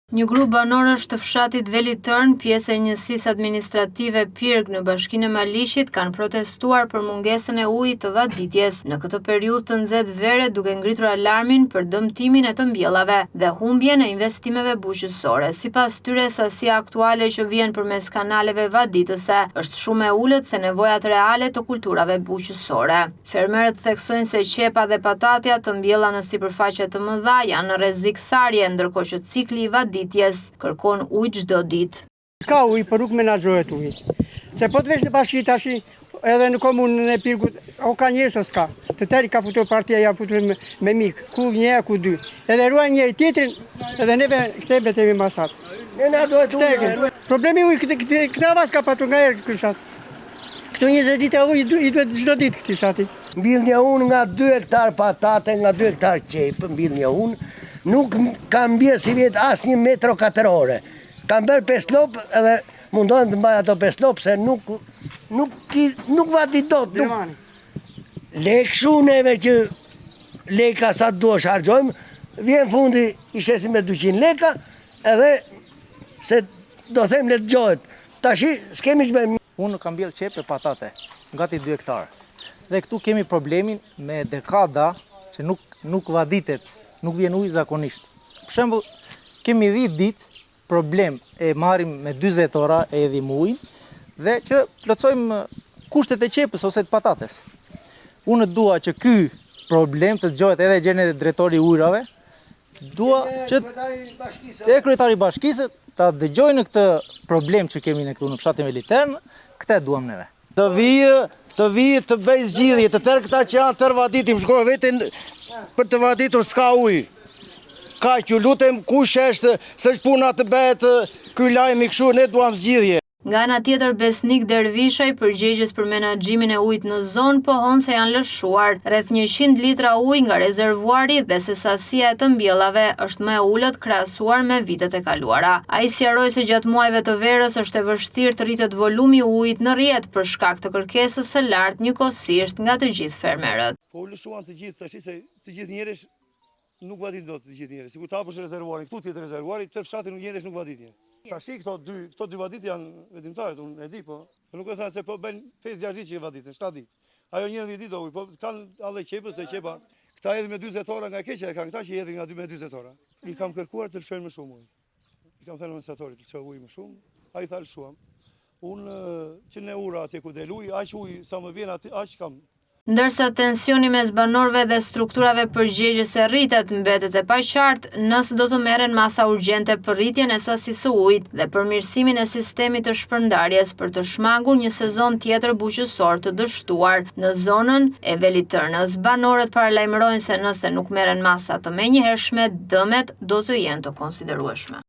Një grup banorësh të fshatit Veli Tërn, pjesë e njësisë administrative Pirg në Bashkinë e Maliqit, kanë protestuar për mungesën e ujit të vaditjes në këtë periudhë të nxehtë vere, duke ngritur alarmin për dëmtimin e të mbjellave dhe humbjen e investimeve bujqësore. Sipas tyre, sasia aktuale që vjen përmes kanaleve vaditëse është shumë e ulët se nevojat reale të kulturave bujqësore. Fermerët theksojnë se qepa dhe patatja të mbjella në sipërfaqe të mëdha janë në rrezik tharje, ndërkohë që cikli i kërkon ujë çdo ditë. Ka ujë, por nuk menaxhohet uji. Se po të vesh në bashki tash edhe në komunën e Pirgut, o ka njerëz o s'ka. Të tjerë ka futur partia, ja futur me mik, ku një, ku dy. Edhe ruajnë njëri tjetrin, edhe neve kthehemi te masat. Ne na duhet ujë. Problemi ujë këtë avas ka patur nga herë ky shat. Këto 20 litra ujë i duhet çdo ditë këtij shati. Mbillja unë nga 2 hektar patate, nga 2 hektar qepë, mbillja unë. Nuk kam bje si vjetë asë 1 metro katërore. Kam bërë 5 lopë edhe mundohen të mbaj ato 5 lopë se nuk vati do të. Lekë shuneve që leka sa të duash hargjojmë, vjen fundi i shesim me 200 leka edhe se do them le të gjojët. Tashi s'kemi shbëm. Unë kam bjellë qepë e patate, gati 2 hektarë. Dhe këtu kemi problemin me dekada që nuk vaditet. Nuk vjen ujë zakonisht. Për shembull, kemi 10 ditë problem e marrim me 40 ora e edhim ujin dhe që plotësojmë kushtet e qepës ose të patates. Unë dua që ky problem të dëgohet edhe gjeni drejtori i ujrave, dua që kryetari i bashkisë ta dëgjojnë këtë problem që kemi ne këtu në fshatin Veli Tërn, këtë duam neve. Të vijë të bëj zgjidhje, të tërë këta që janë tërë vaditim, shkojë vetën për të vaditur s'ka ujë. Ka që lutem kush është, se shpuna të bëhet ky lajm i kështu, ne duam zgjidhje. Nga ana tjetër, Besnik Dervishaj, përgjegjës për menaxhimin e ujit në zonë, pohon se janë lëshuar rreth 100 litra ujë nga rezervuari dhe se sasia e të mbjellave është më e ulët krahasuar me vitet e kaluara. Ai sqaroi se gjatë muajve të verës është e vështirë të rritet volumi i ujit në rrjet për shkak të kërkesës së lartë njëkohësisht nga të gjithë fermerët. Po u lëshuan të gjithë tash se të gjithë njerëz nuk vadit dot të gjithë njerëz. Sikur të hapësh rezervuarin, këtu tjetër rezervuari, të fshatin njerëz nuk vadit. Tashi këto dy vadit janë vendimtarët, unë e di po. Nuk e thënë se po bën 5-6 ditë që e vaditën, 7 ditë. Ajo 11 ditë do ujë, po kanë alle qepës se qepa. Këta edhe me 40 ora nga keqja e kanë këta që hedhin nga 2 me 40 ora. I kam kërkuar të lëshojnë më shumë ujë. I kam thënë administratorit të lëshoj ujë më shumë. Ai tha lëshuam. Unë që ne ura atje ku del ujë, aq ujë sa më vjen aty, aq kam. Ndërsa tensioni mes banorëve dhe strukturave përgjegjëse rritet, mbetet e paqartë nëse do të merren masa urgjente për rritjen e sasisë së ujit dhe përmirësimin e sistemit të shpërndarjes për të shmangur një sezon tjetër bujqësor të dështuar në zonën e Veli Tërnës. Banorët paralajmërojnë se nëse nuk merren masa të menjëhershme, dëmet do të jenë të konsiderueshme.